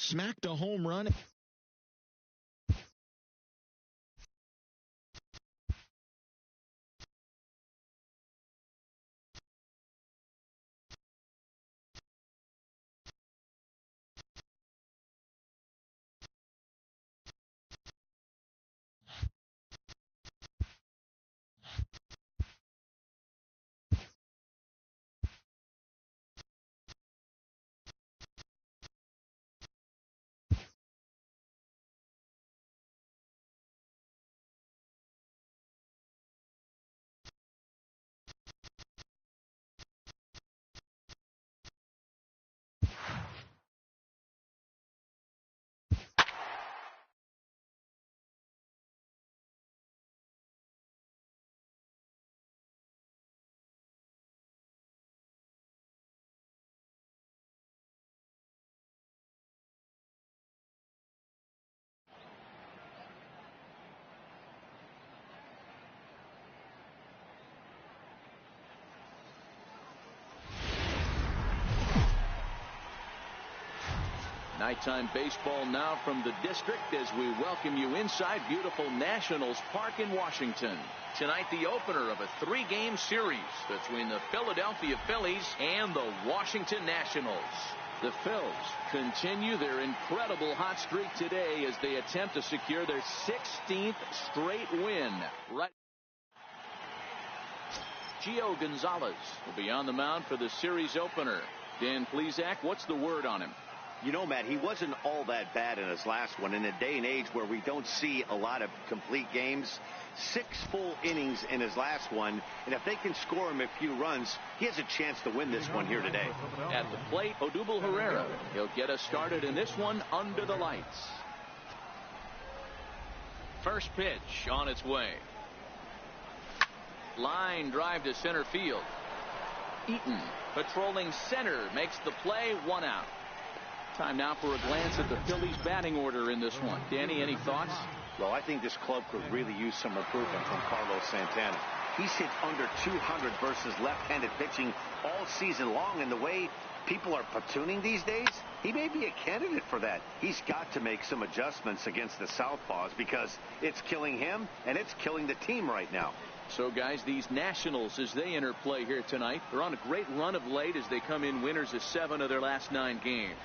smacked a home run. Nighttime baseball now from the district as we welcome you inside beautiful Nationals Park in Washington. Tonight, the opener of a 3-game series between the Philadelphia Phillies and the Washington Nationals. The Phils continue their incredible hot streak today as they attempt to secure their 16th straight win. Gio Gonzalez will be on the mound for the series opener. Dan Plesac, what's the word on him? You know, Matt, he wasn't all that bad in his last one. In a day and age where we don't see a lot of complete games, 6 full innings in his last one, and if they can score him a few runs, he has a chance to win this one here today. At the plate, Odubel Herrera. He'll get us started in this one under the lights. First pitch on its way. Line drive to center field. Eaton patrolling center makes the play, 1 out. Time now for a glance at the Phillies batting order in this one. Danny, any thoughts? Well, I think this club could really use some improvement from Carlos Santana. He's hit under 200 versus left-handed pitching all season long, and the way people are platooning these days, he may be a candidate for that. He's got to make some adjustments against the southpaws because it's killing him and it's killing the team right now. So, guys, these Nationals, as they enter play here tonight, they're on a great run of late as they come in winners of 7 of their last 9 games.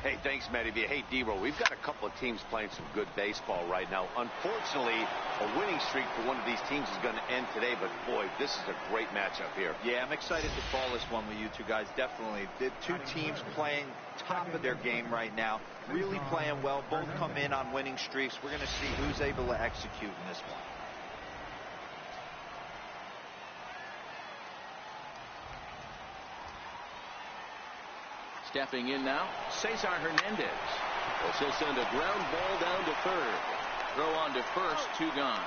Hey, thanks, Matty B. Hey, D-Roll, we've got a couple of teams playing some good baseball right now. Unfortunately, a winning streak for one of these teams is going to end today, but boy, this is a great matchup here. Yeah, I'm excited to call this one with you two guys, definitely. The 2 teams playing top of their game right now, really playing well. Both come in on winning streaks. We're going to see who's able to execute in this one. Stepping in now, Cesar Hernandez. He'll send a ground ball down to third. Throw on to first, 2 gone.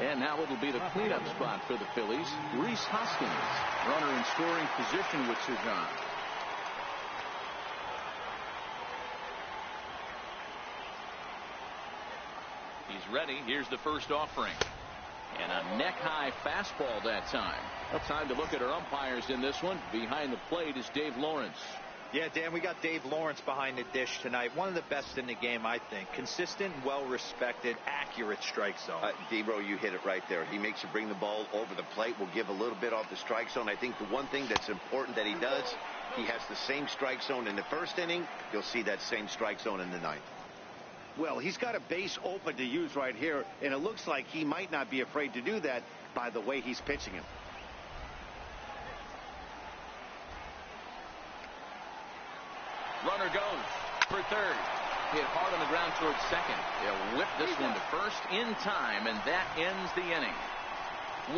And now it'll be the cleanup spot for the Phillies. Rhys Hoskins, runner in scoring position with 2 gone. He's ready. Here's the first offering. And a neck-high fastball that time. Well, time to look at our umpires in this one. Behind the plate is Dave Lawrence. Yeah, Dan, we got Dave Lawrence behind the dish tonight. One of the best in the game, I think. Consistent, well-respected, accurate strike zone. D-Bro, you hit it right there. He makes you bring the ball over the plate. Will give a little bit off the strike zone. I think the one thing that's important that he does, he has the same strike zone in the first inning. You'll see that same strike zone in the 9th. Well, he's got a base open to use right here, and it looks like he might not be afraid to do that by the way he's pitching him. Runner goes for third. Hit hard on the ground towards second. They'll whip this one to first in time, and that ends the inning.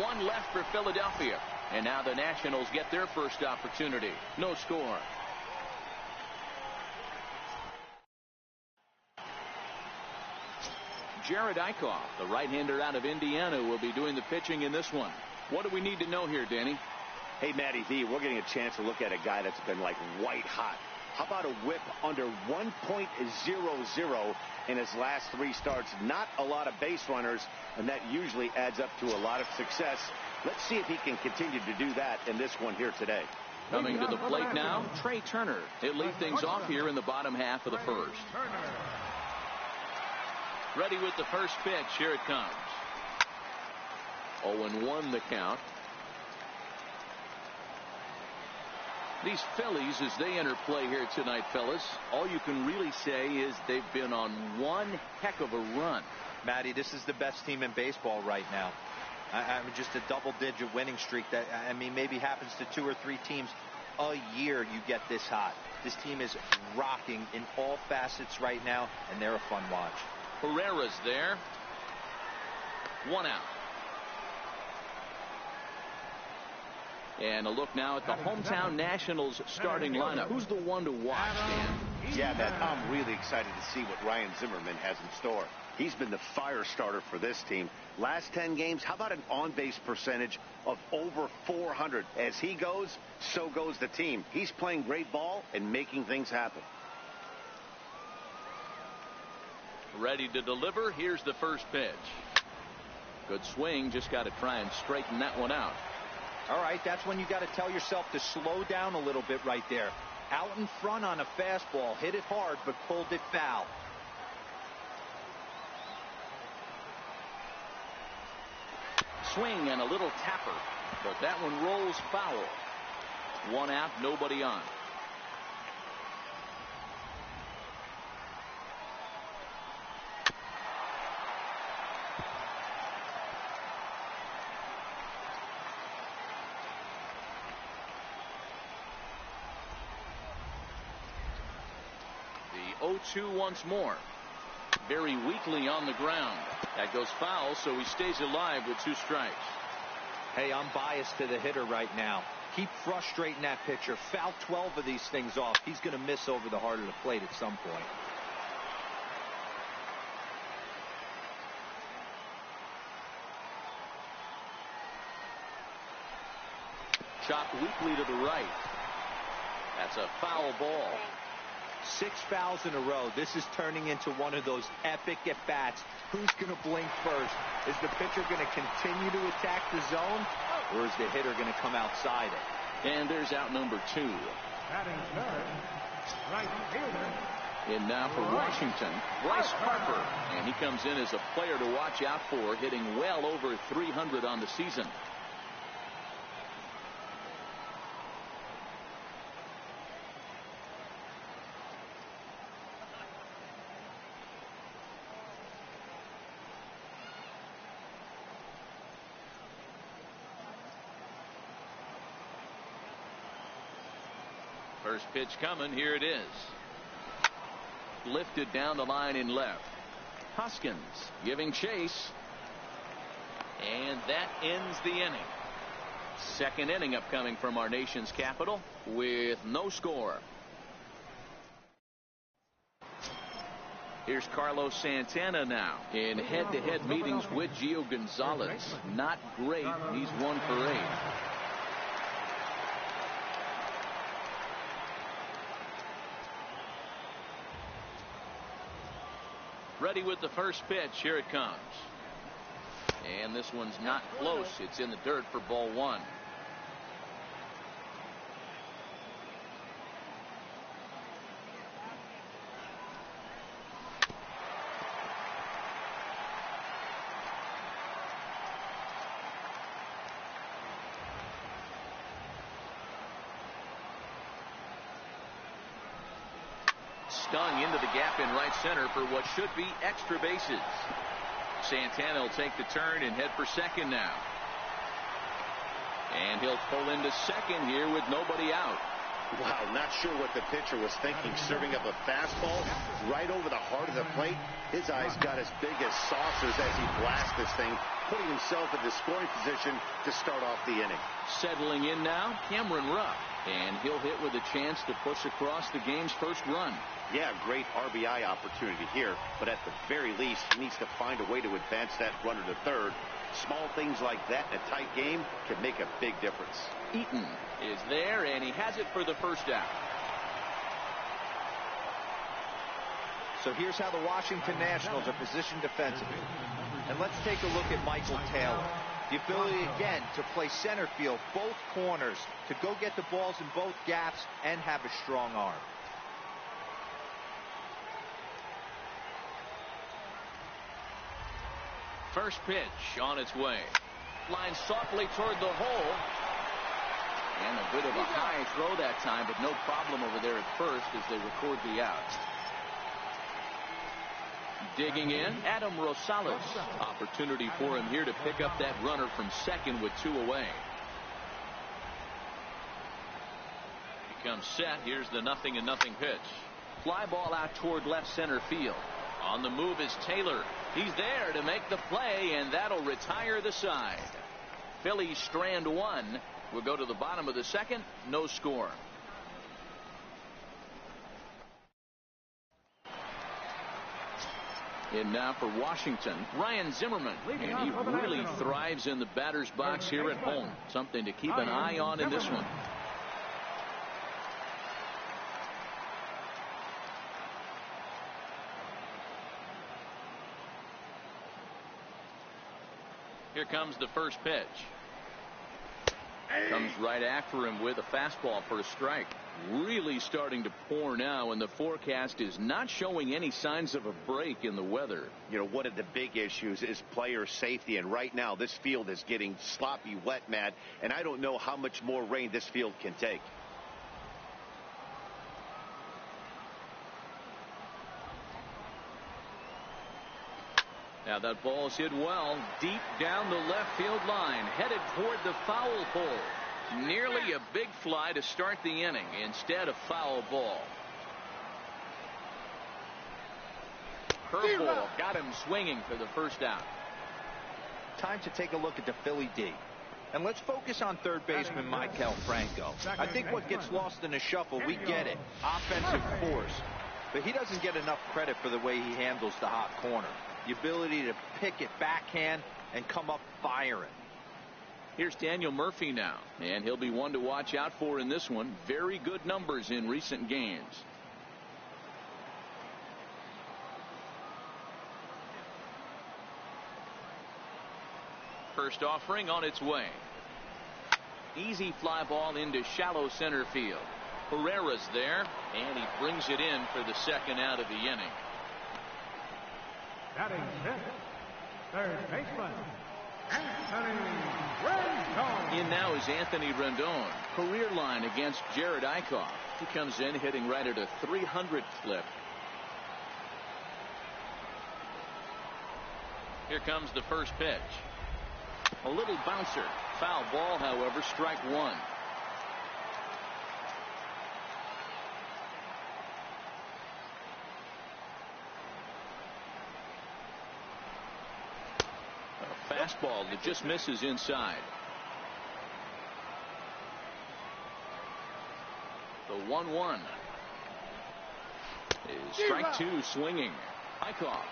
1 left for Philadelphia, and now the Nationals get their first opportunity. No score. Jared Eichhoff, the right-hander out of Indiana, will be doing the pitching in this one. What do we need to know here, Danny? Hey, Matty V, we're getting a chance to look at a guy that's been like white hot. How about a whip under 1.00 in his last 3 starts? Not a lot of base runners, and that usually adds up to a lot of success. Let's see if he can continue to do that in this one here today. Coming to the plate now, Trey Turner. He'll lead things off here in the bottom half of the first. Ready with the first pitch. Here it comes. 0-1 the count. These Phillies, as they enter play here tonight, fellas, all you can really say is they've been on one heck of a run. Matty, this is the best team in baseball right now. I mean, just a double-digit winning streak that, I mean, maybe happens to 2 or 3 teams a year. You get this hot. This team is rocking in all facets right now, and they're a fun watch. Herrera's there. 1 out. And a look now at the hometown Nationals starting lineup. Who's the one to watch, Dan? Yeah, man, I'm really excited to see what Ryan Zimmerman has in store. He's been the fire starter for this team. Last 10 games, how about an on-base percentage of over 400? As he goes, so goes the team. He's playing great ball and making things happen. Ready to deliver. Here's the first pitch. Good swing. Just got to try and straighten that one out. All right, that's when you got to tell yourself to slow down a little bit right there. Out in front on a fastball, hit it hard, but pulled it foul. Swing and a little tapper, but that one rolls foul. 1 out, nobody on. The 0-2 once more. Very weakly on the ground. That goes foul, so he stays alive with 2 strikes. Hey, I'm biased to the hitter right now. Keep frustrating that pitcher. Foul 12 of these things off. He's going to miss over the heart of the plate at some point. Chopped weakly to the right. That's a foul ball. 6 fouls in a row. This is turning into one of those epic at-bats. Who's going to blink first? Is the pitcher going to continue to attack the zone, or is the hitter going to come outside it? And there's out number 2. Right fielder. In now for Washington, Bryce Harper. And he comes in as a player to watch out for, hitting well over 300 on the season. First pitch coming. Here it is. Lifted down the line in left. Hoskins giving chase. And that ends the inning. Second inning upcoming from our nation's capital with no score. Here's Carlos Santana now in head-to-head meetings with Gio Gonzalez. Not great. He's 1 for 8. Ready with the first pitch. Here it comes. And this one's not close. It's in the dirt for ball 1. Stung into the gap in right center for what should be extra bases. Santana will take the turn and head for second now. And he'll pull into second here with nobody out. Wow, not sure what the pitcher was thinking, serving up a fastball right over the heart of the plate. His eyes got as big as saucers as he blasts this thing, putting himself in the scoring position to start off the inning. Settling in now, Cameron Rupp. And he'll hit with a chance to push across the game's first run. Yeah, great RBI opportunity here, but at the very least, he needs to find a way to advance that runner to third. Small things like that in a tight game can make a big difference. Eaton is there, and he has it for the first out. So here's how the Washington Nationals are positioned defensively. And let's take a look at Michael Taylor. The ability, again, to play center field, both corners, to go get the balls in both gaps and have a strong arm. First pitch on its way. Line softly toward the hole. And a bit of a high throw that time, but no problem over there at first as they record the out. Digging in, Adam Rosales. Opportunity for him here to pick up that runner from second with 2 away. Becomes set. Here's the 0-0 pitch. Fly ball out toward left center field. On the move is Taylor. He's there to make the play, and that'll retire the side. Phillies strand 1. We'll go to the bottom of the second. No score. And now for Washington, Ryan Zimmerman. And he really thrives in the batter's box here at home. Something to keep an eye on in this one. Here comes the first pitch. Comes right after him with a fastball for a strike. Really starting to pour now, and the forecast is not showing any signs of a break in the weather. You know, one of the big issues is player safety, and right now this field is getting sloppy, wet, Matt, and I don't know how much more rain this field can take. Now that ball's hit well, deep down the left field line, headed toward the foul pole. Nearly a big fly to start the inning. Instead, a foul ball. Curveball got him swinging for the first out. Time to take a look at the Philly D. And let's focus on third baseman Maikel Franco. I think what gets lost in the shuffle, we get it. Offensive force. But he doesn't get enough credit for the way he handles the hot corner. The ability to pick it backhand and come up firing. Here's Daniel Murphy now, and he'll be one to watch out for in this one. Very good numbers in recent games. First offering on its way. Easy fly ball into shallow center field. Herrera's there, and he brings it in for the second out of the inning. Batting fifth, third baseman, Anthony Rendon. In now is Anthony Rendon. Career line against Jared Eichhoff. He comes in hitting right at a 300 clip. Here comes the first pitch. A little bouncer. Foul ball, however, strike 1. Fastball that just misses inside. The 1-1 is strike 2 swinging. Eichhoff,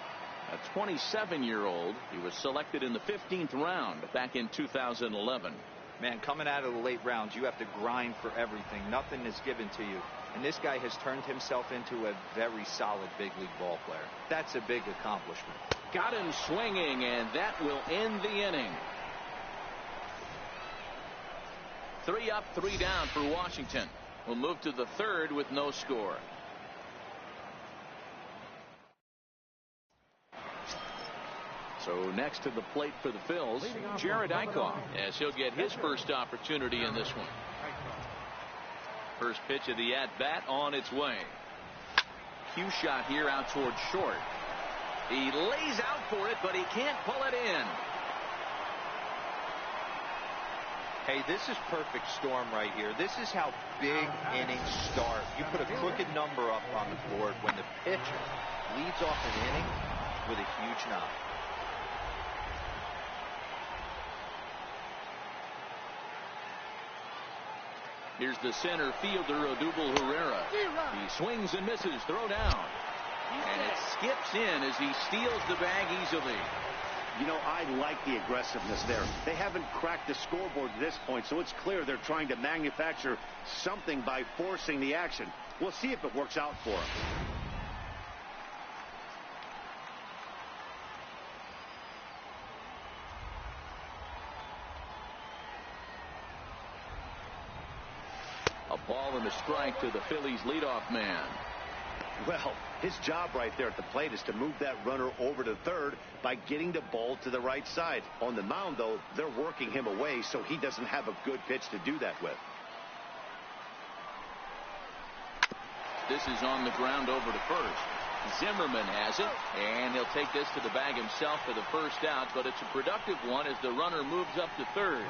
a 27-year-old. He was selected in the 15th round back in 2011. Man, coming out of the late rounds, you have to grind for everything. Nothing is given to you. And this guy has turned himself into a very solid big league ball player. That's a big accomplishment. Got him swinging, and that will end the inning. 3 up, 3 down for Washington. We'll move to the third with no score. So next to the plate for the Phils, Jared Eichhoff, as he'll get his first opportunity in this one. First pitch of the at-bat on its way. Cue shot here out towards short. He lays out for it, but he can't pull it in. Hey, this is perfect storm right here. This is how big innings start. You put a crooked number up on the board when the pitcher leads off an inning with a huge knock. Here's the center fielder, Odubel Herrera. He swings and misses. Throw down. And it skips in as he steals the bag easily. You know, I like the aggressiveness there. They haven't cracked the scoreboard at this point, so it's clear they're trying to manufacture something by forcing the action. We'll see if it works out for them. Ball and a strike to the Phillies leadoff man. Well, his job right there at the plate is to move that runner over to third by getting the ball to the right side. On the mound, though, they're working him away, so he doesn't have a good pitch to do that with. This is on the ground over to first. Zimmerman has it, and he'll take this to the bag himself for the first out, but it's a productive one as the runner moves up to third.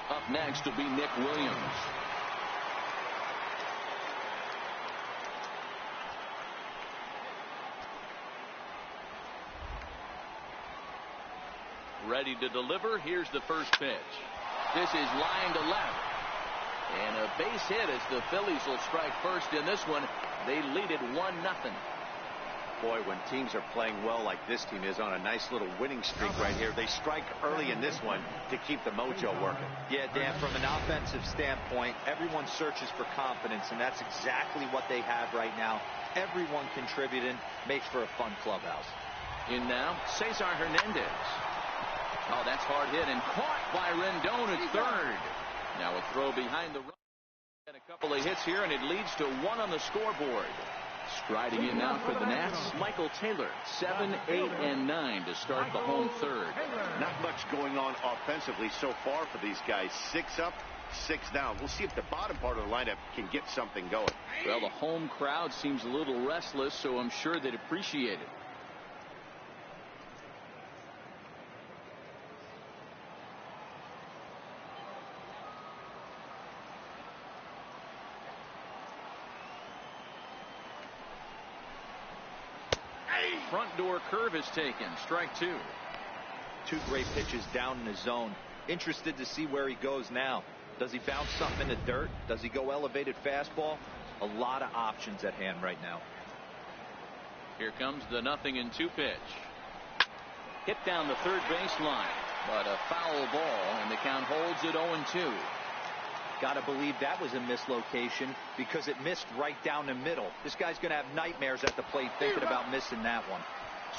Up next will be Nick Williams. Ready to deliver. Here's the first pitch. This is line to left. And a base hit as the Phillies will strike first in this one. They lead it 1-0. Boy, when teams are playing well like this team is on a nice little winning streak right here, they strike early in this one to keep the mojo working. Yeah, Dan, from an offensive standpoint, everyone searches for confidence, and that's exactly what they have right now. Everyone contributing makes for a fun clubhouse. In now, Cesar Hernandez. Oh, that's hard hit and caught by Rendon at third. Now a throw behind the run. And a couple of hits here, and it leads to 1 on the scoreboard. Striding in now for the Nats, Michael Taylor. 7, 8, and 9 to start the home third. Not much going on offensively so far for these guys. 6 up, 6 down. We'll see if the bottom part of the lineup can get something going. Well, the home crowd seems a little restless, so I'm sure they'd appreciate it. Front door curve is taken. Strike 2. 2 great pitches down in his zone. Interested to see where he goes now. Does he bounce something in the dirt? Does he go elevated fastball? A lot of options at hand right now. Here comes the 0-2 pitch. Hit down the third baseline, but a foul ball, and the count holds at 0-2. Gotta believe that was a mislocation because it missed right down the middle. This guy's gonna have nightmares at the plate thinking about missing that one.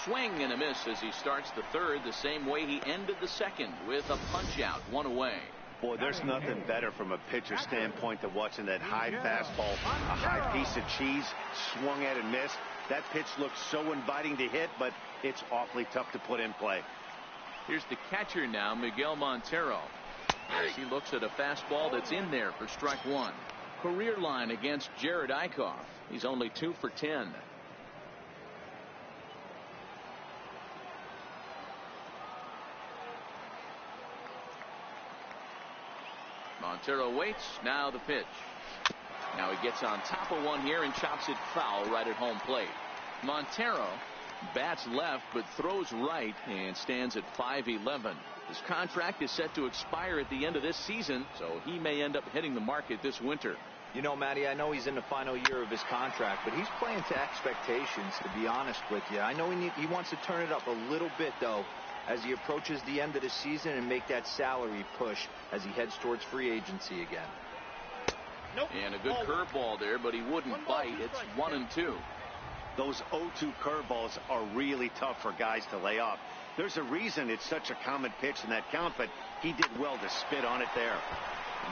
Swing and a miss as he starts the third the same way he ended the second, with a punch out, 1 away. Boy, there's nothing better from a pitcher standpoint than watching that high fastball, a high piece of cheese, swung at and missed. That pitch looks so inviting to hit, but it's awfully tough to put in play. Here's the catcher now, Miguel Montero, as he looks at a fastball that's in there for strike 1. Career line against Jared Eichhoff. He's only 2 for 10. Montero waits. Now the pitch. Now he gets on top of one here and chops it foul right at home plate. Montero bats left but throws right and stands at 5'11". His contract is set to expire at the end of this season, so he may end up hitting the market this winter. You know, Matty, I know he's in the final year of his contract, but he's playing to expectations, to be honest with you. I know he wants to turn it up a little bit, though, as he approaches the end of the season and make that salary push as he heads towards free agency again. Nope. And a good curveball there, but he wouldn't bite. It's 1-2. Those 0-2 curveballs are really tough for guys to lay off. There's a reason it's such a common pitch in that count, but he did well to spit on it there.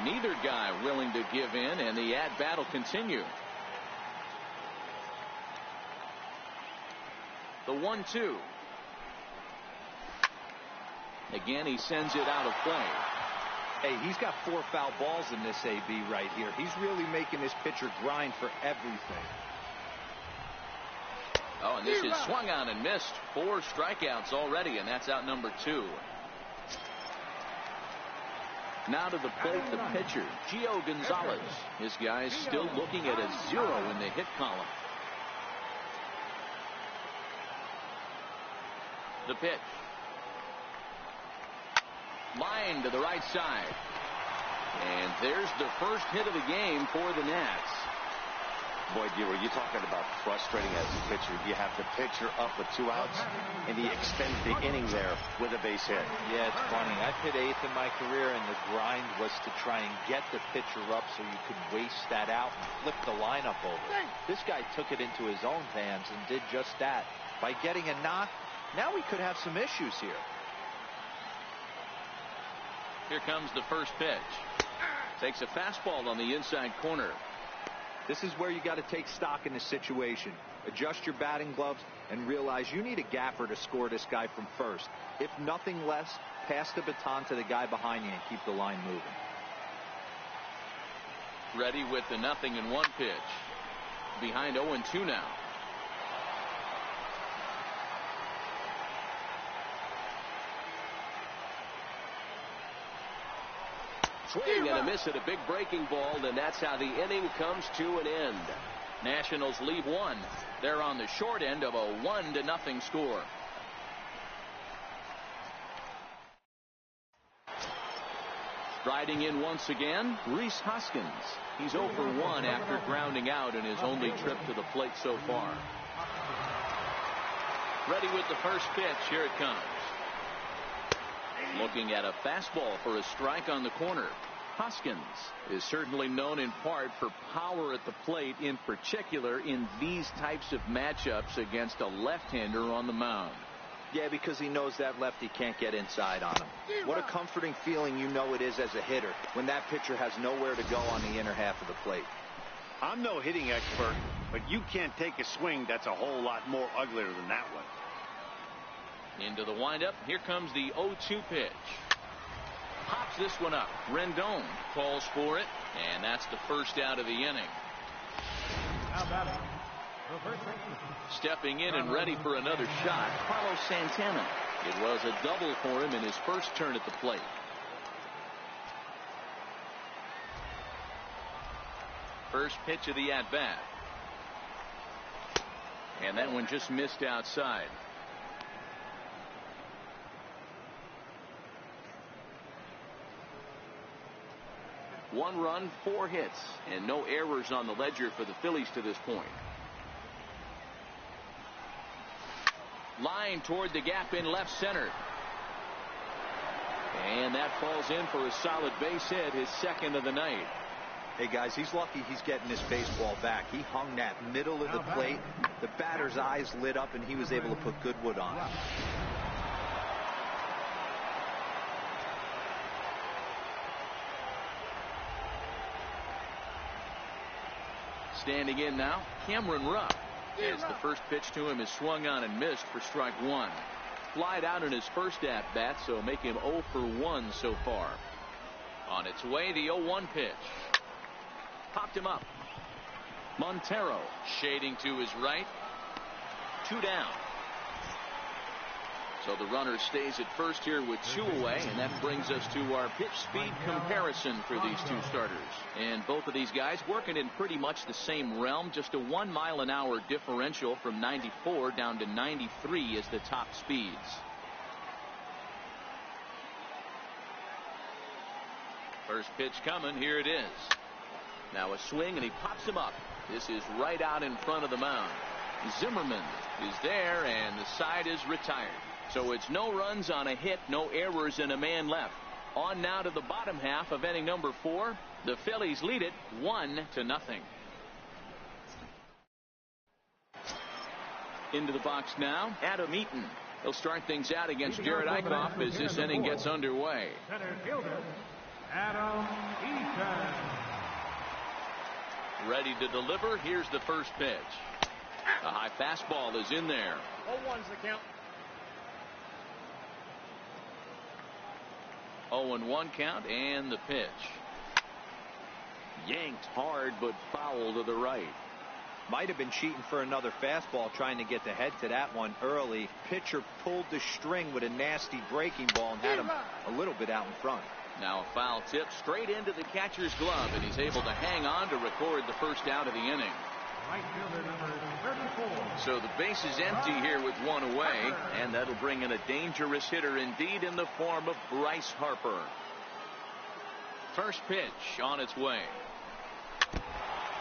Neither guy willing to give in, and the at-bat will continue. The 1-2. Again, he sends it out of play. Hey, he's got 4 foul balls in this AB right here. He's really making this pitcher grind for everything. Oh, and this is swung on and missed. 4 strikeouts already, and that's out number 2. Now to the plate, the pitcher, Gio Gonzalez. His guy's still looking at a 0 in the hit column. The pitch. Line to the right side. And there's the first hit of the game for the Nats. Boy, you're talking about frustrating as a pitcher. You have the pitcher up with 2 outs, and he extends the inning there with a base hit. Yeah, it's funny. I've hit 8th in my career, and the grind was to try and get the pitcher up so you could waste that out and flip the lineup over. This guy took it into his own hands and did just that. By getting a knock, now we could have some issues here. Here comes the first pitch. Takes a fastball on the inside corner. This is where you got to take stock in the situation. Adjust your batting gloves and realize you need a gaffer to score this guy from first. If nothing less, pass the baton to the guy behind you and keep the line moving. Ready with the 0-1 pitch. Behind 0-2 now. Swing and a miss at a big breaking ball, and that's how the inning comes to an end. Nationals leave one. They're on the short end of a 1-0 score. Riding in once again, Rhys Hoskins. He's 0 for 1 after grounding out in his only trip to the plate so far. Ready with the first pitch. Here it comes. Looking at a fastball for a strike on the corner. Hoskins is certainly known in part for power at the plate, in particular in these types of matchups against a left-hander on the mound. Yeah, because he knows that lefty can't get inside on him. What a comforting feeling you know it is as a hitter when that pitcher has nowhere to go on the inner half of the plate. I'm no hitting expert, but you can't take a swing that's a whole lot more uglier than that one. Into the windup. Here comes the 0-2 pitch. Pops this one up. Rendon calls for it, and that's the first out of the inning. Now batting, the first baseman. Stepping in and ready for another shot, Carlos Santana. It was a double for him in his first turn at the plate. First pitch of the at-bat. And that one just missed outside. One run, 4 hits, and no errors on the ledger for the Phillies to this point. Line toward the gap in left center. And that falls in for a solid base hit, his second of the night. Hey guys, he's lucky he's getting this baseball back. He hung that middle of the plate. The batter's eyes lit up and he was able to put good wood on it. Standing in now, Cameron Rupp. As the first pitch to him is swung on and missed for strike one. Flied out in his first at-bat, so make him 0 for 1 so far. On its way, the 0-1 pitch. Popped him up. Montero shading to his right. 2 down. So the runner stays at first here with 2 away, and that brings us to our pitch speed comparison for these two starters. And both of these guys working in pretty much the same realm, just a 1 mile-an-hour differential from 94 down to 93 as the top speeds. First pitch coming, here it is. Now a swing, and he pops him up. This is right out in front of the mound. Zimmerman is there, and the side is retired. So it's no runs on a hit, no errors, and a man left. On now to the bottom half of inning number 4. The Phillies lead it 1-0. Into the box now, Adam Eaton. He'll start things out against Jared Eichhoff as this inning gets underway. Center fielder, Adam Eaton. Ready to deliver. Here's the first pitch. A high fastball is in there. 0-1's the count. 0-1 count, and the pitch. Yanked hard, but foul to the right. Might have been cheating for another fastball, trying to get the head to that one early. Pitcher pulled the string with a nasty breaking ball and had him a little bit out in front. Now a foul tip straight into the catcher's glove, and he's able to hang on to record the first out of the inning. Right fielder number 34. So the base is empty here with 1 away, and that'll bring in a dangerous hitter indeed in the form of Bryce Harper. First pitch on its way.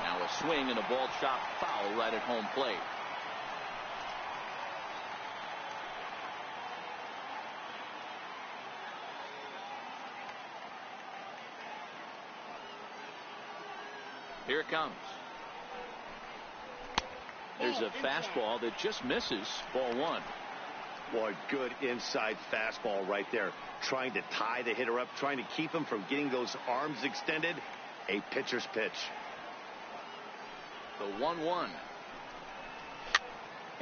Now a swing and a ball chopped foul right at home plate. Here it comes. There's a fastball that just misses. Ball 1. Boy, good inside fastball right there. Trying to tie the hitter up, trying to keep him from getting those arms extended. A pitcher's pitch. The 1-1.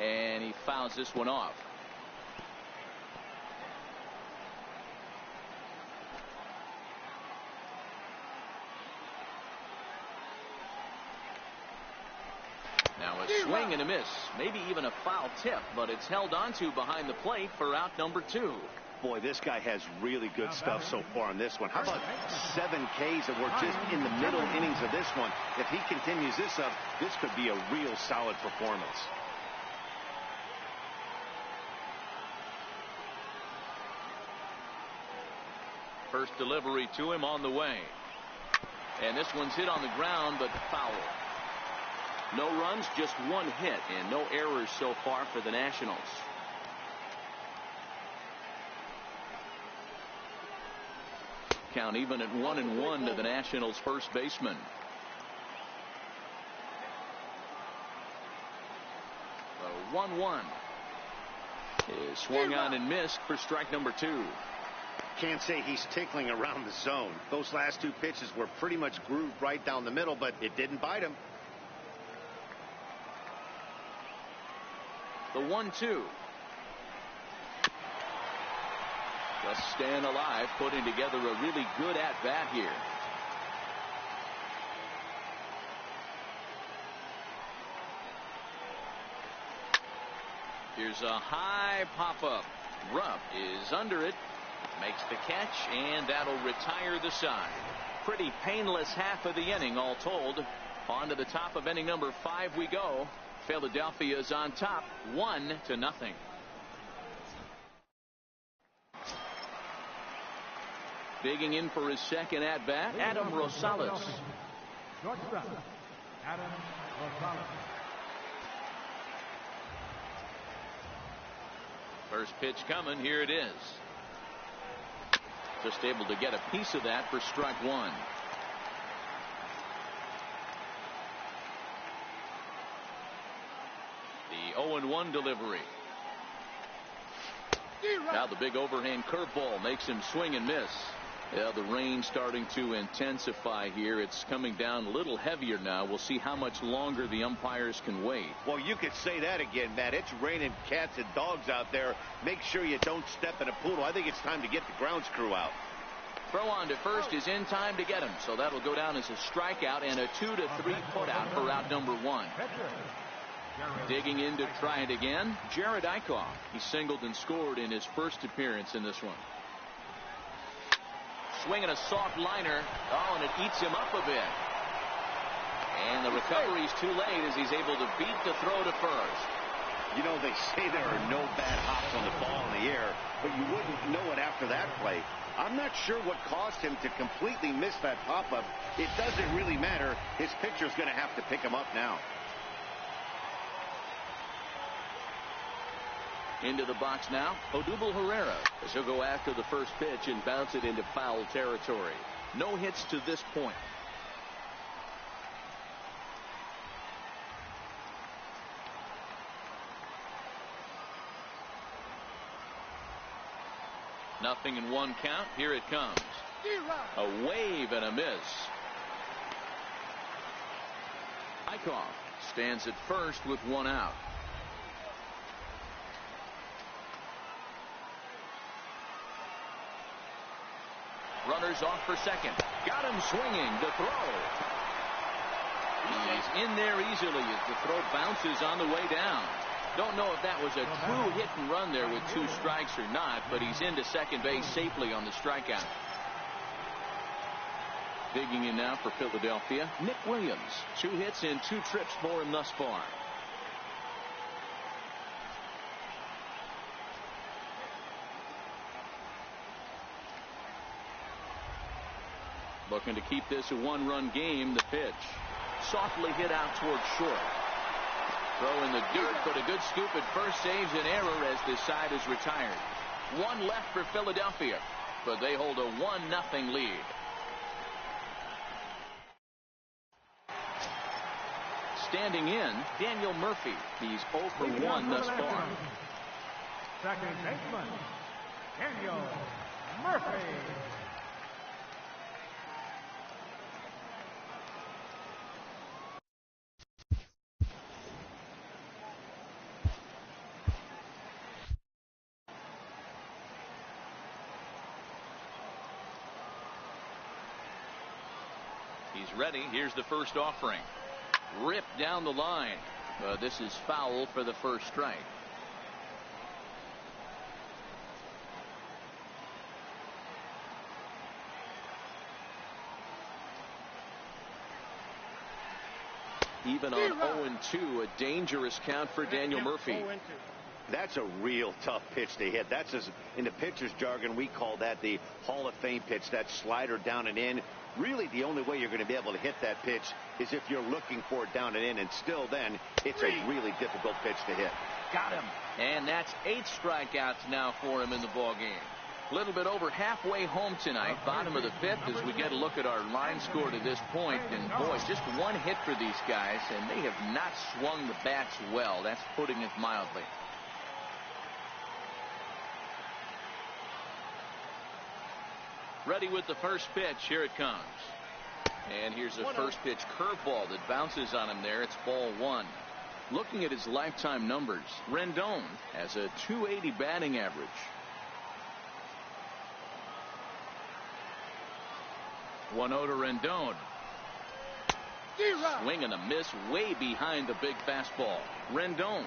And he fouls this one off. Now a swing and a miss, maybe even a foul tip, but it's held onto behind the plate for out number 2. Boy, this guy has really good stuff so far on this one. How about 7 Ks, and we're just in the middle innings of this one. If he continues this up, this could be a real solid performance. First delivery to him on the way. And this one's hit on the ground, but foul. No runs, just 1 hit, and no errors so far for the Nationals. Count even at 1-1 to the Nationals' first baseman. The 1-1 is swung on and missed for strike number 2. Can't say he's tickling around the zone. Those last 2 pitches were pretty much grooved right down the middle, but it didn't bite him. The 1-2. Just staying alive, putting together a really good at-bat here. Here's a high pop-up. Rupp is under it, makes the catch, and that'll retire the side. Pretty painless half of the inning, all told. On to the top of inning number 5 we go. Philadelphia is on top, 1-0. Digging in for his second at-bat, Adam Rosales. Shortstop, Adam Rosales. First pitch coming, here it is. Just able to get a piece of that for strike 1. The 0-1 delivery. Now the big overhand curveball makes him swing and miss. Yeah, the rain starting to intensify here. It's coming down a little heavier now. We'll see how much longer the umpires can wait. Well, you could say that again, Matt. It's raining cats and dogs out there. Make sure you don't step in a poodle. I think it's time to get the grounds crew out. Throw on to first is in time to get him. So that'll go down as a strikeout and a 2-3 putout for out number 1. Digging in to try it again, Jared Eichhoff. He singled and scored in his first appearance in this one. Swinging a soft liner. Oh, and it eats him up a bit. And the recovery's too late as he's able to beat the throw to first. You know, they say there are no bad hops on the ball in the air, but you wouldn't know it after that play. I'm not sure what caused him to completely miss that pop-up. It doesn't really matter. His pitcher's going to have to pick him up now. Into the box now, Odubel Herrera, as he'll go after the first pitch and bounce it into foul territory. No hits to this point. Nothing in 1 count. Here it comes. A wave and a miss. Eichhoff stands at first with 1 out. Runners off for second. Got him swinging. The throw. He's in there easily as the throw bounces on the way down. Don't know if that was a true hit and run there with 2 strikes or not, but he's into second base safely on the strikeout. Digging in now for Philadelphia, Nick Williams. 2 hits and 2 trips for him thus far. Looking to keep this a 1-run game. The pitch. Softly hit out towards short. Throw in the dirt, but a good scoop at first saves an error as this side is retired. 1 left for Philadelphia, but they hold a 1-0 lead. Standing in, Daniel Murphy. He's 0 for 1 thus far. second baseman, Daniel Murphy. He's ready. Here's the first offering. Ripped down the line. This is foul for the first strike. Even on 0-2, a dangerous count for Daniel Murphy. That's a real tough pitch to hit. That's, as in the pitcher's jargon, we call that the Hall of Fame pitch, that slider down and in. Really, the only way you're going to be able to hit that pitch is if you're looking for it down and in, and still then, it's a really difficult pitch to hit. Got him. And that's 8 strikeouts now for him in the ballgame. A little bit over halfway home tonight, bottom of the 5th, as we get a look at our line score to this point. And boy, just one hit for these guys, and they have not swung the bats well. That's putting it mildly. Ready with the first pitch. Here it comes. And here's a first pitch curveball that bounces on him there. It's ball 1. Looking at his lifetime numbers, Rendon has a .280 batting average. 1-0 to Rendon. Swing and a miss way behind the big fastball. Rendon,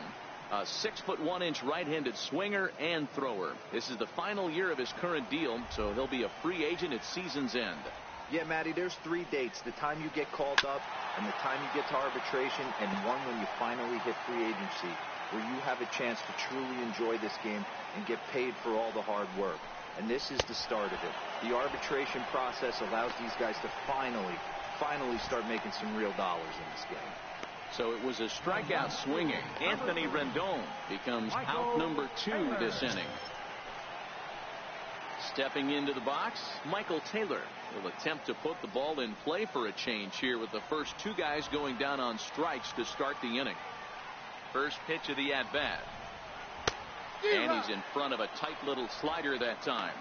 a 6'1" right-handed swinger and thrower. This is the final year of his current deal, so he'll be a free agent at season's end. Yeah, Matty, there's 3 dates: the time you get called up, and the time you get to arbitration, and one when you finally hit free agency, where you have a chance to truly enjoy this game and get paid for all the hard work. And this is the start of it. The arbitration process allows these guys to finally start making some real dollars in this game. So it was a strikeout swinging. Anthony Rendon becomes out number 2 this inning. Stepping into the box, Michael Taylor will attempt to put the ball in play for a change here with the first 2 guys going down on strikes to start the inning. First pitch of the at-bat. And he's in front of a tight little slider that time.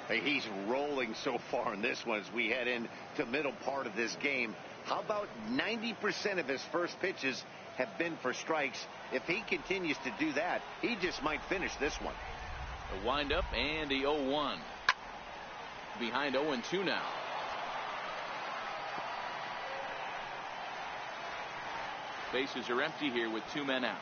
Hey, he's rolling so far in this one as we head into the middle part of this game. How about 90% of his first pitches have been for strikes? If he continues to do that, he just might finish this one. The windup and the 0-1. Behind 0-2 now. Bases are empty here with 2 men out.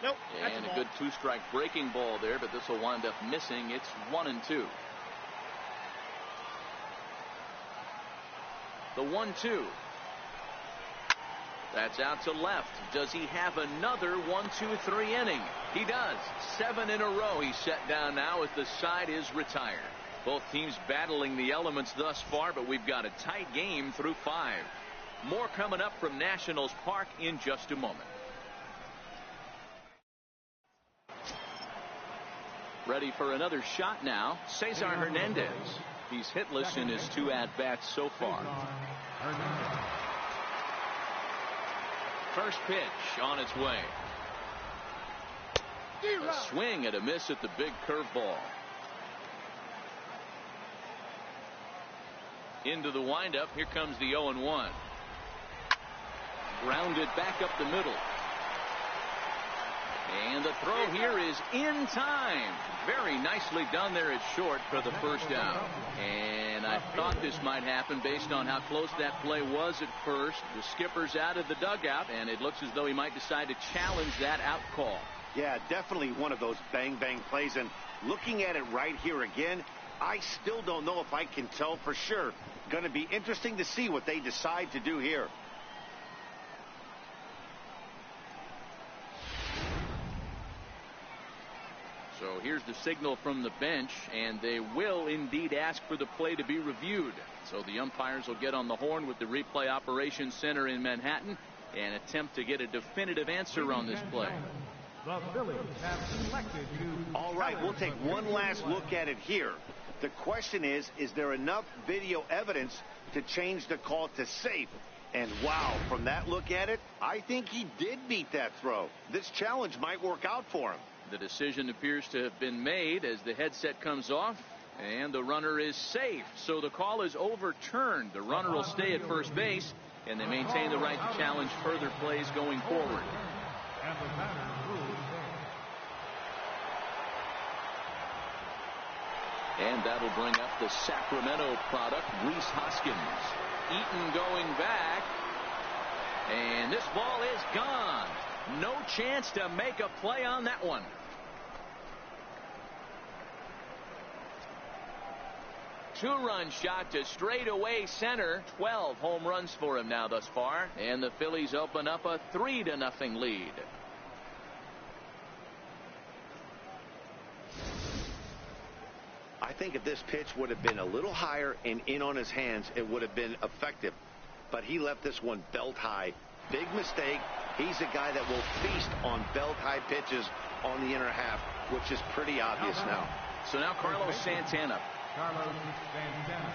Nope. And a good 2-strike breaking ball there, but this will wind up missing. It's 1-2. The 1-2. That's out to left. Does he have another 1-2-3 inning? He does. 7 in a row he's set down now as the side is retired. Both teams battling the elements thus far, but we've got a tight game through 5. More coming up from Nationals Park in just a moment. Ready for another shot now, Cesar Hernandez. He's hitless in his 2 at-bats so far. First pitch on its way. A swing and a miss at the big curveball. Into the windup. Here comes the 0-1. Grounded back up the middle. And the throw here is in time. Very nicely done there at short for the first out. And I thought this might happen based on how close that play was at first. The skipper's out of the dugout, and it looks as though he might decide to challenge that out call. Yeah, definitely one of those bang-bang plays. And looking at it right here again, I still don't know if I can tell for sure. Going to be interesting to see what they decide to do here. So here's the signal from the bench, and they will indeed ask for the play to be reviewed. So the umpires will get on the horn with the replay operations center in Manhattan and attempt to get a definitive answer on this play. The Phillies have selected to... All right, we'll take one last look at it here. The question is there enough video evidence to change the call to safe? And wow, from that look at it, I think he did beat that throw. This challenge might work out for him. The decision appears to have been made as the headset comes off, and the runner is safe. So the call is overturned. The runner will stay at first base, and they maintain the right to challenge further plays going forward. And the batter rules And that'll bring up the Sacramento product, Rhys Hoskins. Eaton going back, and this ball is gone. No chance to make a play on that one. Two-run shot to straightaway center. 12 home runs for him now thus far, and the Phillies open up a 3-0 lead. I think if this pitch would have been a little higher and in on his hands, it would have been effective. But he left this one belt high. Big mistake. He's a guy that will feast on belt high pitches on the inner half, which is pretty obvious now. So now Carlos Santana. Carlos Santana.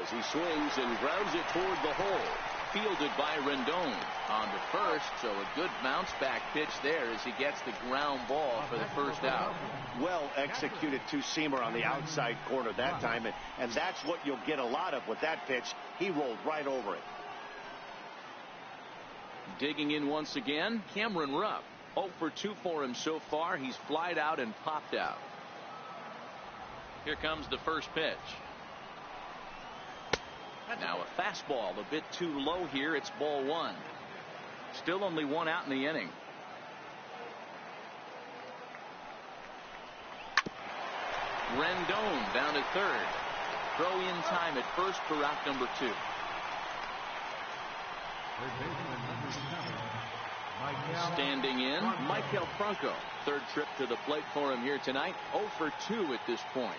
As he swings and grounds it toward the hole. Fielded by Rendon on to first, so a good bounce back pitch there as he gets the ground ball for the first out. Well executed two-seamer on the outside corner that time, and that's what you'll get a lot of with that pitch. He rolled right over it. Digging in once again, Cameron Rupp. 0 for 2 for him so far. He's flied out and popped out. Here comes the first pitch. Now a fastball a bit too low here. It's ball 1. Still only 1 out in the inning. Rendon down to third. Throw in time at first for out number 2. Standing in, Michael Franco. Third trip to the plate for him here tonight. 0 for 2 at this point.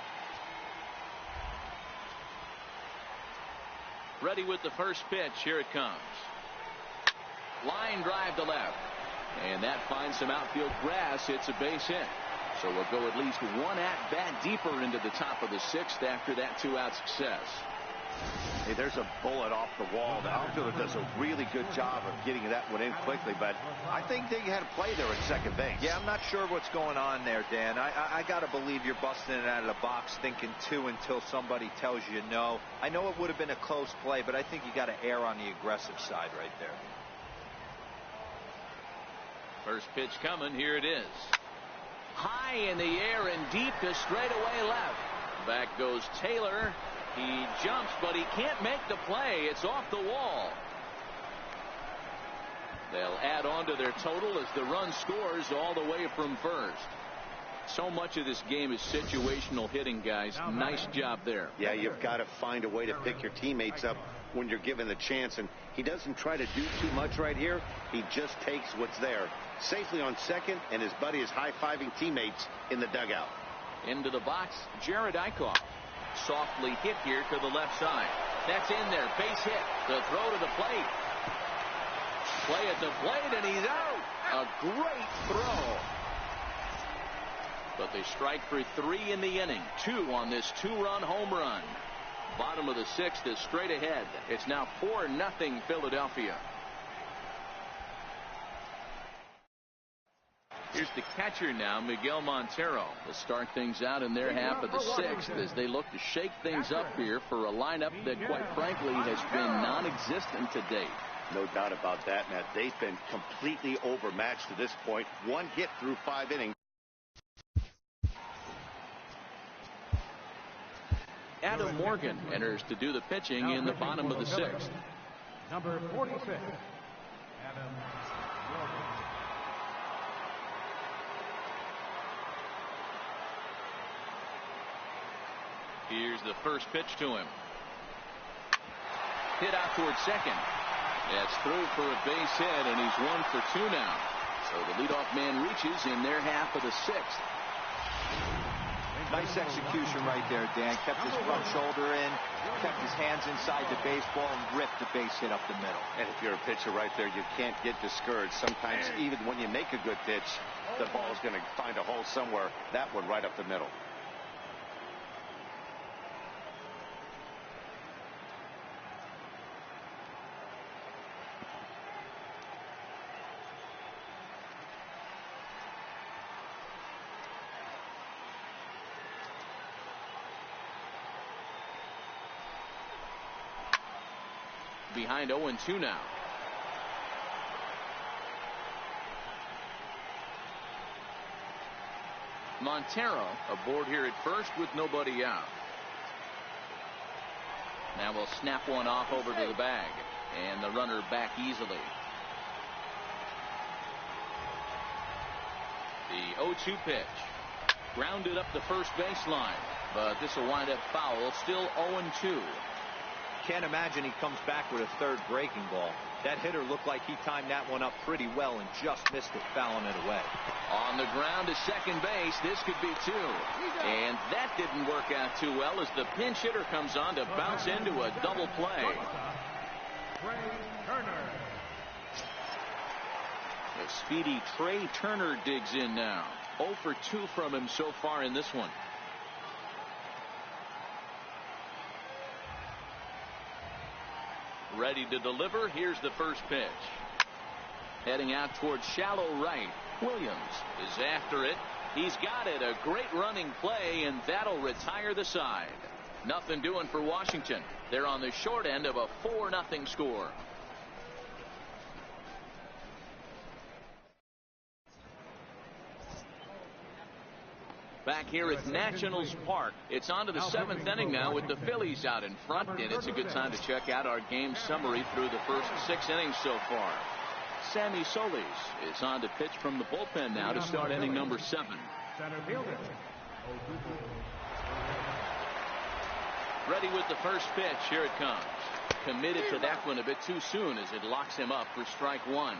Ready with the first pitch. Here it comes. Line drive to left. And that finds some outfield grass. It's a base hit. So we'll go at least 1 at-bat deeper into the top of the 6th after that 2-out success. Hey, there's a bullet off the wall. The outfielder does a really good job of getting that one in quickly, but I think they had a play there at second base. Yeah, I'm not sure what's going on there, Dan. I got to believe you're busting it out of the box thinking 2 until somebody tells you no. I know it would have been a close play, but I think you got to err on the aggressive side right there. First pitch coming. Here it is. High in the air and deep to straightaway left. Back goes Taylor. He jumps, but he can't make the play. It's off the wall. They'll add on to their total as the run scores all the way from first. So much of this game is situational hitting, guys. Nice job there. Yeah, you've got to find a way to pick your teammates up when you're given the chance, and he doesn't try to do too much right here. He just takes what's there. Safely on second, and his buddy is high-fiving teammates in the dugout. Into the box, Jared Eichhoff. Softly hit here to the left side. That's in there. Base hit. The throw to the plate. Play at the plate, and he's out. A great throw. But they strike for 3 in the inning. 2 on this 2-run home run. Bottom of the 6th is straight ahead. It's now 4-0 Philadelphia. Here's the catcher now, Miguel Montero, to start things out in their half of the 6th as they look to shake things up here for a lineup that, quite frankly, has been non-existent to date. No doubt about that, Matt. They've been completely overmatched to this point. 1 hit through 5 innings. Adam Morgan enters to do the pitching in the bottom of the 6th. Number 46, Adam Morgan. Here's the first pitch to him. Hit out towards second. That's through for a base hit, and he's 1 for 2 now. So the leadoff man reaches in their half of the 6th. Nice execution right there, Dan. Kept his front shoulder in, kept his hands inside the baseball, and ripped the base hit up the middle. And if you're a pitcher right there, you can't get discouraged. Sometimes even when you make a good pitch, the ball is going to find a hole somewhere. That one right up the middle. behind 0-2 now. Montero aboard here at first with nobody out. Now we'll snap one off over to the bag, and the runner back easily. The 0-2 pitch. Grounded up the first baseline, but this will wind up foul. Still 0-2. Can't imagine he comes back with a third breaking ball. That hitter looked like he timed that one up pretty well and just missed it, fouling it away. On the ground to second base. This could be two. And that didn't work out too well as the pinch hitter comes on to bounce into a double play. The speedy Trey Turner digs in now. 0 for 2 from him so far in this one. Ready to deliver. Here's the first pitch. Heading out towards shallow right. Williams is after it. He's got it. A great running play, and that'll retire the side. Nothing doing for Washington. They're on the short end of a 4-0 score. Back here at Nationals Park, it's on to the 7th inning now with the Phillies out in front, and it's a good time to check out our game summary through the first 6 innings so far. Sammy Solis is on to pitch from the bullpen now to start inning number 7. Ready with the first pitch. Here it comes. Committed to that one a bit too soon as it locks him up for strike 1.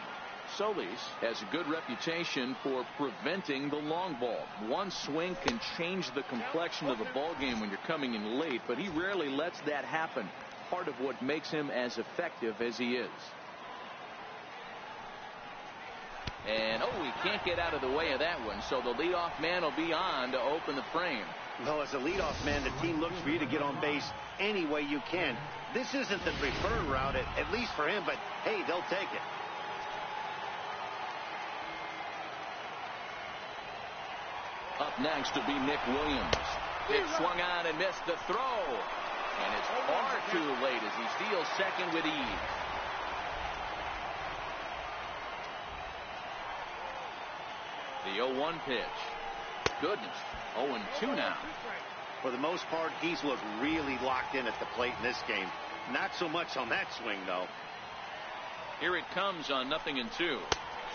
Solis has a good reputation for preventing the long ball. One swing can change the complexion of the ball game when you're coming in late, but he rarely lets that happen. Part of what makes him as effective as he is. And he can't get out of the way of that one, so the leadoff man will be on to open the frame. Well, as a leadoff man, the team looks for you to get on base any way you can. This isn't the preferred route, at least for him, but hey, they'll take it. Up next will be Nick Williams. It swung on and missed the throw. And it's far too late as he steals second with ease. The 0-1 pitch. Goodness. 0-2 now. For the most part, he's looked really locked in at the plate in this game. Not so much on that swing, though. Here it comes on 0-2.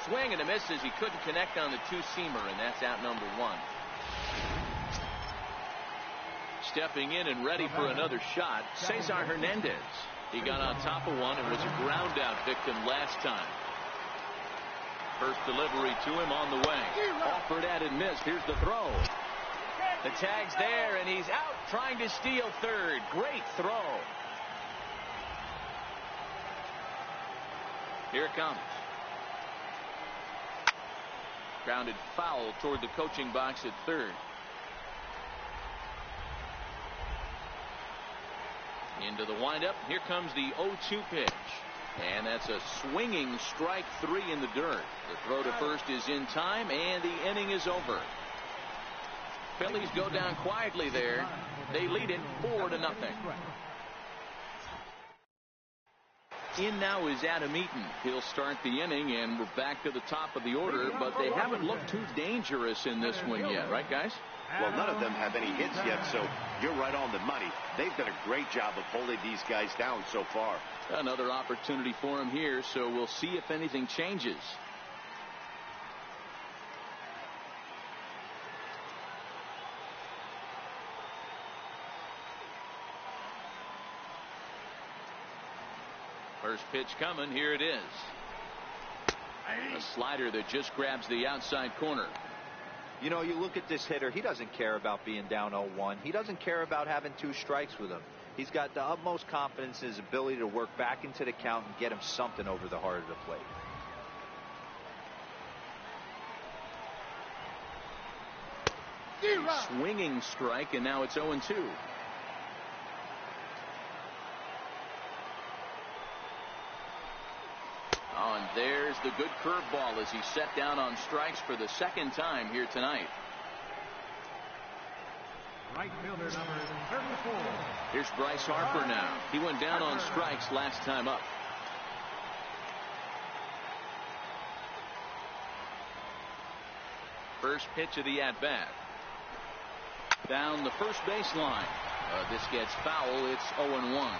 Swing and a miss as he couldn't connect on the two-seamer, and that's out number 1. Stepping in and ready for another shot, Cesar Hernandez. He got on top of one and was a ground-out victim last time. First delivery to him on the way. Offered at and missed. Here's the throw. The tag's there, and he's out trying to steal third. Great throw. Here it comes. Grounded foul toward the coaching box at third. Into the windup. Here comes the 0-2 pitch. And that's a swinging strike 3 in the dirt. The throw to first is in time, and the inning is over. Phillies go down quietly there. They lead it 4-0. In now is Adam Eaton. He'll start the inning, and we're back to the top of the order, but they haven't looked too dangerous in this one yet, right, guys? Well, none of them have any hits yet, so you're right on the money. They've done a great job of holding these guys down so far. Another opportunity for him here, so we'll see if anything changes. First pitch coming. Here it is. A slider that just grabs the outside corner. You know, you look at this hitter, he doesn't care about being down 0-1. He doesn't care about having 2 strikes with him. He's got the utmost confidence in his ability to work back into the count and get him something over the heart of the plate. Swinging strike, and now it's 0-2. Oh, and there's the good curveball as he's set down on strikes for the second time here tonight. Right fielder number 34. Here's Bryce Harper now. He went down on strikes last time up. First pitch of the at-bat. Down the first baseline. This gets foul. It's 0-1.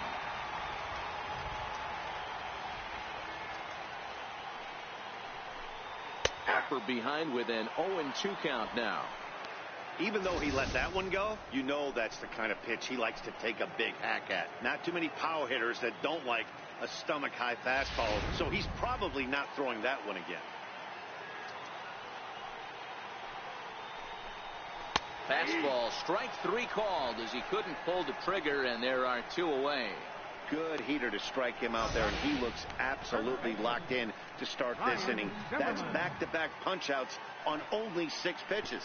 Harper behind with an 0-2 count now. Even though he let that one go, you know that's the kind of pitch he likes to take a big hack at. Not too many power hitters that don't like a stomach-high fastball, so he's probably not throwing that one again. Fastball, strike 3 called as he couldn't pull the trigger, and there are 2 away. Good heater to strike him out there, and he looks absolutely locked in to start this inning. That's back-to-back punch-outs on only 6 pitches.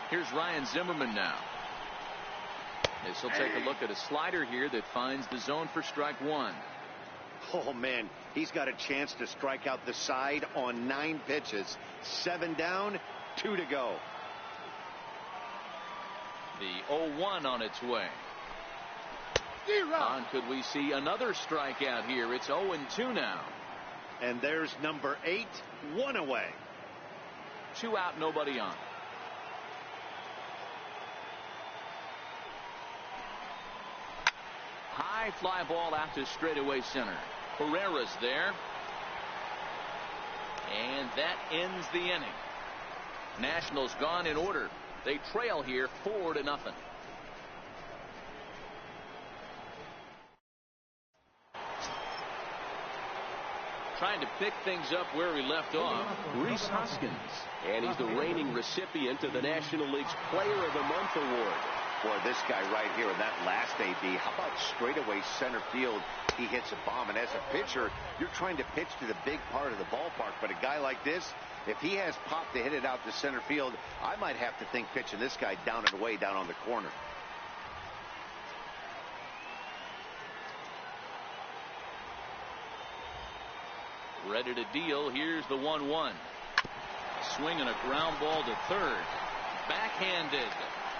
Here's Ryan Zimmerman now. As he'll take a look at a slider here that finds the zone for strike 1. Oh, man, he's got a chance to strike out the side on 9 pitches. 7 down, 2 to go. The 0-1 on its way. On, could we see another strikeout here? It's 0-2 now. And there's number 8, 1 away. 2 out, nobody on. High fly ball out to straightaway center. Pereira's there. And that ends the inning. Nationals gone in order. They trail here 4-0. Trying to pick things up where we left off, Rhys Hoskins. And he's the reigning recipient of the National League's Player of the Month award. Boy, this guy right here in that last AB, how about straightaway center field? He hits a bomb, and as a pitcher, you're trying to pitch to the big part of the ballpark. But a guy like this, if he has pop to hit it out to center field, I might have to think pitching this guy down and away down on the corner. Ready to deal. Here's the 1-1. Swing and a ground ball to third. Backhanded.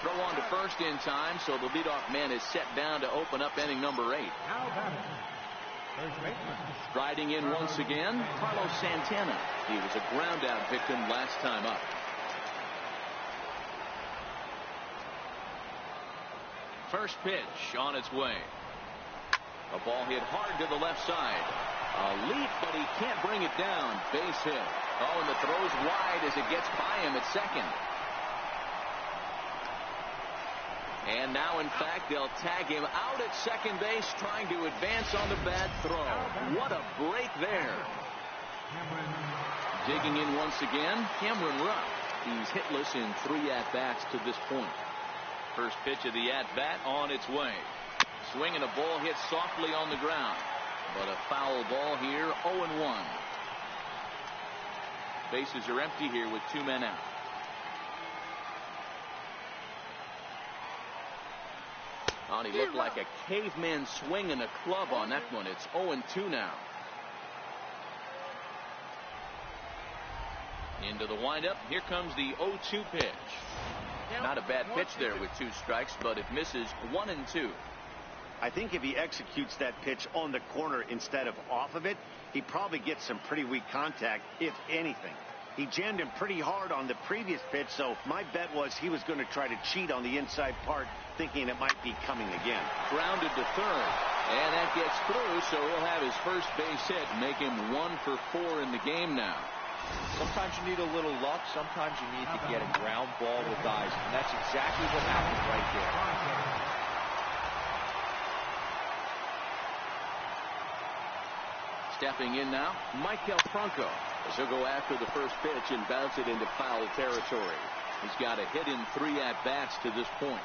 Throw on to first in time, so the leadoff man is set down to open up inning number 8. Now batting, first baseman. Striding in once again, Carlos Santana. He was a ground out victim last time up. First pitch on its way. A ball hit hard to the left side. A leap, but he can't bring it down. Base hit. Oh, and the throw's wide as it gets by him at second. And now, in fact, they'll tag him out at second base, trying to advance on the bad throw. What a break there. Digging in once again, Cameron Rupp. He's hitless in 3 at-bats to this point. First pitch of the at-bat on its way. Swing and a ball hit softly on the ground. But a foul ball here, 0-1. Bases are empty here with 2 men out. Oh, he looked like a caveman swinging a club on that one. It's 0-2 now. Into the windup. Here comes the 0-2 pitch. Not a bad pitch there with 2 strikes, but it misses 1-2. I think if he executes that pitch on the corner instead of off of it, he probably gets some pretty weak contact, if anything. He jammed him pretty hard on the previous pitch, so my bet was he was going to try to cheat on the inside part, thinking it might be coming again. Grounded to third, and that gets through, so he'll have his first base hit, make him 1 for 4 in the game now. Sometimes you need a little luck. Sometimes you need to get a ground ball with eyes, and that's exactly what happened right there. Stepping in now, Michael Franco. As he'll go after the first pitch and bounce it into foul territory. He's got a hit in 3 at-bats to this point.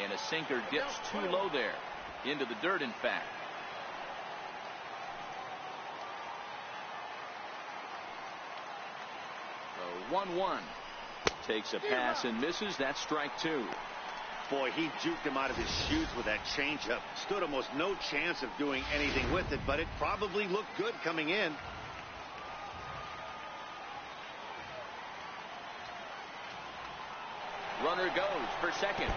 And a sinker dips too low there. Into the dirt, in fact. 1-1. Takes a pass and misses. That's strike 2. Boy, he juked him out of his shoes with that changeup. Stood almost no chance of doing anything with it, but it probably looked good coming in. Runner goes for second.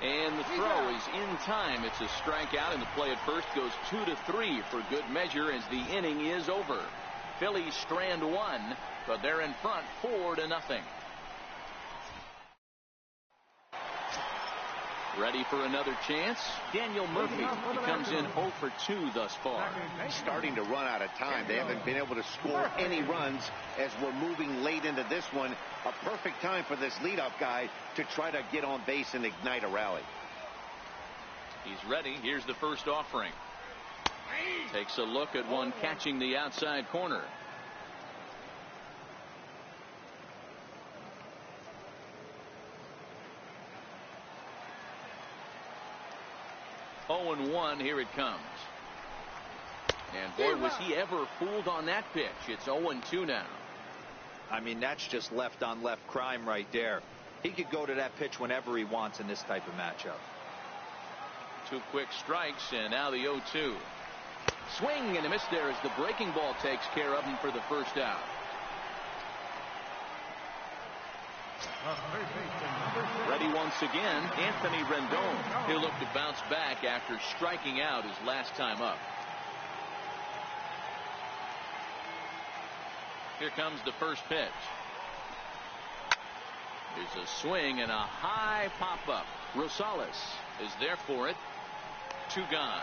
And the throw is in time. It's a strikeout, and the play at first goes 2-3 for good measure as the inning is over. Phillies strand 1, but they're in front 4-0. Ready for another chance? Daniel Murphy. He comes in 0 for 2 thus far. Starting to run out of time. They haven't been able to score any runs as we're moving late into this one. A perfect time for this leadoff guy to try to get on base and ignite a rally. He's ready. Here's the first offering. Takes a look at one catching the outside corner. Oh, and 1. Here it comes. And boy, was he ever fooled on that pitch. It's 0-2 now. I mean, that's just left on left crime right there. He could go to that pitch whenever he wants in this type of matchup. 2 quick strikes, and now the 0-2. Swing and a miss there as the breaking ball takes care of him for the first out. Ready once again, Anthony Rendon. He'll look to bounce back after striking out his last time up. Here comes the first pitch. There's a swing and a high pop-up. Rosales is there for it. 2 gone.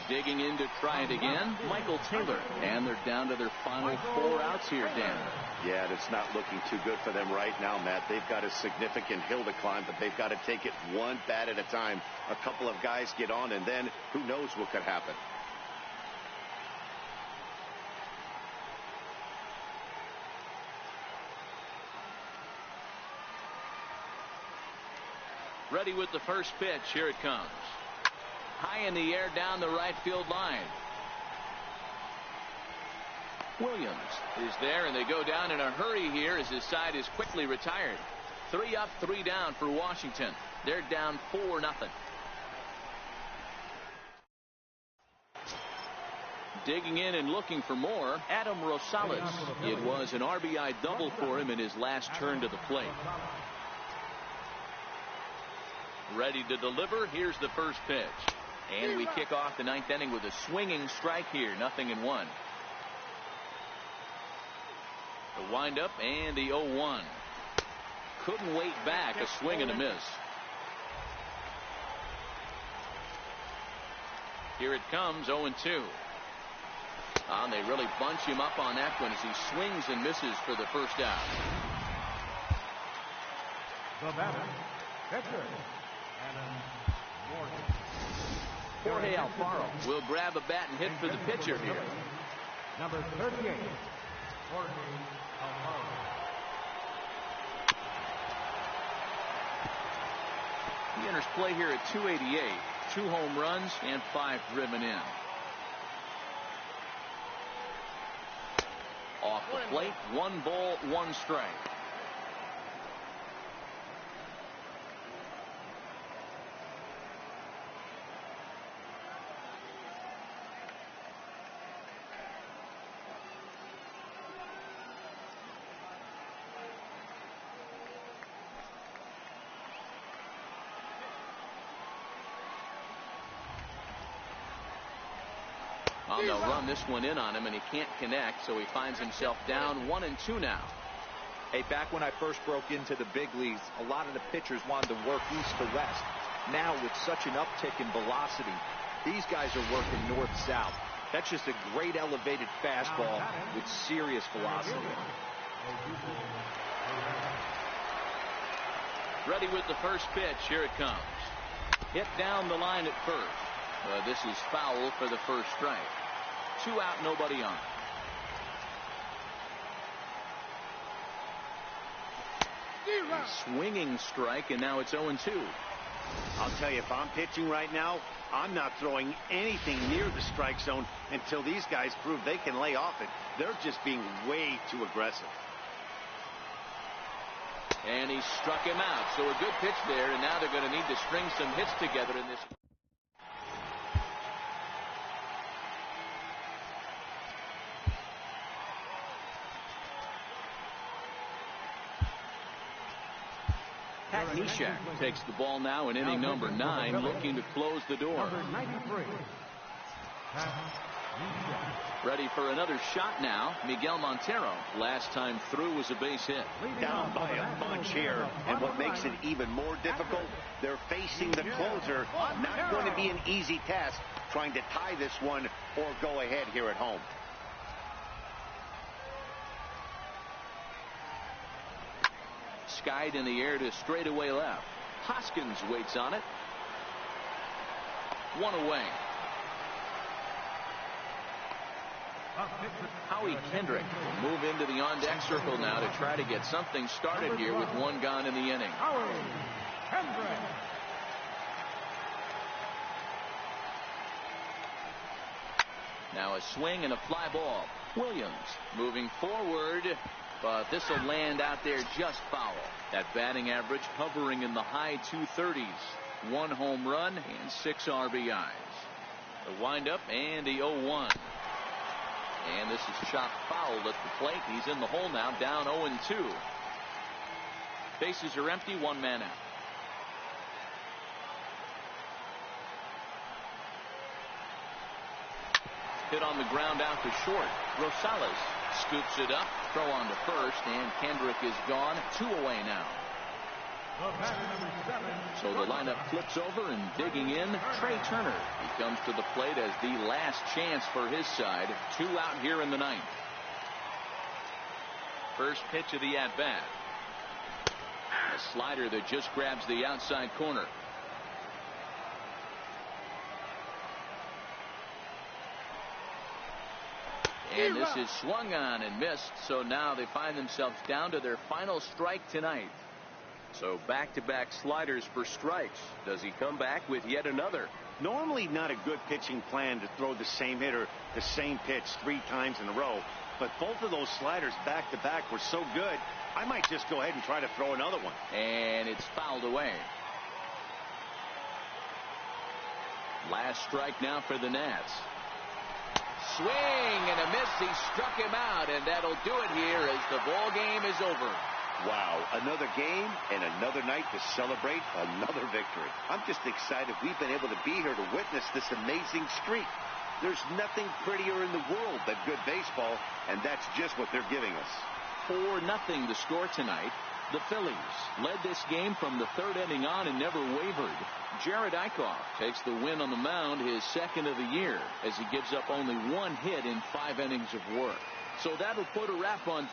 Digging in to try it again, Michael Taylor. And they're down to their final 4 outs here, Dan. Yeah, it's not looking too good for them right now, Matt. They've got a significant hill to climb, but they've got to take it one bat at a time. A couple of guys get on, and then who knows what could happen. Ready with the first pitch. Here it comes. High in the air down the right field line. Williams is there, and they go down in a hurry here as his side is quickly retired. 3 up, 3 down for Washington. They're down 4-0. Digging in and looking for more, Adam Rosales. It was an RBI double for him in his last turn to the plate. Ready to deliver. Here's the first pitch. And we kick off the 9th inning with a swinging strike here. 0-1. The windup and the 0-1. Couldn't wait back. A swing and a miss. Here it comes. 0-2. And they really bunch him up on that one as he swings and misses for the first out. The batter, catcher, Adam Morgan. Jorge Alfaro will grab a bat and hit for the pitcher here. Number 38, Jorge Alfaro. He enters play here at 288. 2 home runs and 5 driven in. Off the plate, 1 ball, 1 strike. They'll run this one in on him, and he can't connect, so he finds himself down 1-2 now. Hey, back when I first broke into the big leagues, a lot of the pitchers wanted to work east to west. Now, with such an uptick in velocity, these guys are working north-south. That's just a great elevated fastball with serious velocity. Ready with the first pitch. Here it comes. Hit down the line at first. This is foul for the first strike. 2 out, nobody on. A swinging strike, and now it's 0-2. I'll tell you, if I'm pitching right now, I'm not throwing anything near the strike zone until these guys prove they can lay off it. They're just being way too aggressive. And he struck him out. So a good pitch there, and now they're going to need to string some hits together in this. Nishak takes the ball now in inning number 9, looking to close the door. Number 93. Ready for another shot now. Miguel Montero. Last time through was a base hit. Down by a bunch here, and what makes it even more difficult, they're facing the closer. Not going to be an easy task trying to tie this one or go ahead here at home. Skied in the air to straightaway left. Hoskins waits on it. One away. Howie Kendrick will move into the on-deck circle now to try to get something started here with one gone in the inning. Howie Kendrick. Now a swing and a fly ball. Williams moving forward, but this will land out there just foul. That batting average hovering in the high 230s. 1 home run and 6 RBIs. The windup and the 0-1. And this is chopped foul at the plate. He's in the hole now, down 0-2. Bases are empty, 1 man out. Hit on the ground out to short. Rosales scoops it up, throw on to first, and Kendrick is gone. 2 away now. So the lineup flips over, and digging in, Trey Turner. He comes to the plate as the last chance for his side. 2 out here in the 9th. First pitch of the at-bat. A slider that just grabs the outside corner. And this is swung on and missed, so now they find themselves down to their final strike tonight. So back-to-back sliders for strikes. Does he come back with yet another? Normally not a good pitching plan to throw the same hitter the same pitch 3 times in a row, but both of those sliders back-to-back were so good, I might just go ahead and try to throw another one. And it's fouled away. Last strike now for the Nats. Swing and a miss. He struck him out, and that'll do it here as the ball game is over. Wow, another game and another night to celebrate another victory. I'm just excited we've been able to be here to witness this amazing streak. There's nothing prettier in the world than good baseball, and that's just what they're giving us. 4-0 the score tonight. The Phillies led this game from the 3rd inning on and never wavered. Jared Eichhoff takes the win on the mound, his 2nd of the year, as he gives up only 1 hit in 5 innings of work. So that'll put a wrap on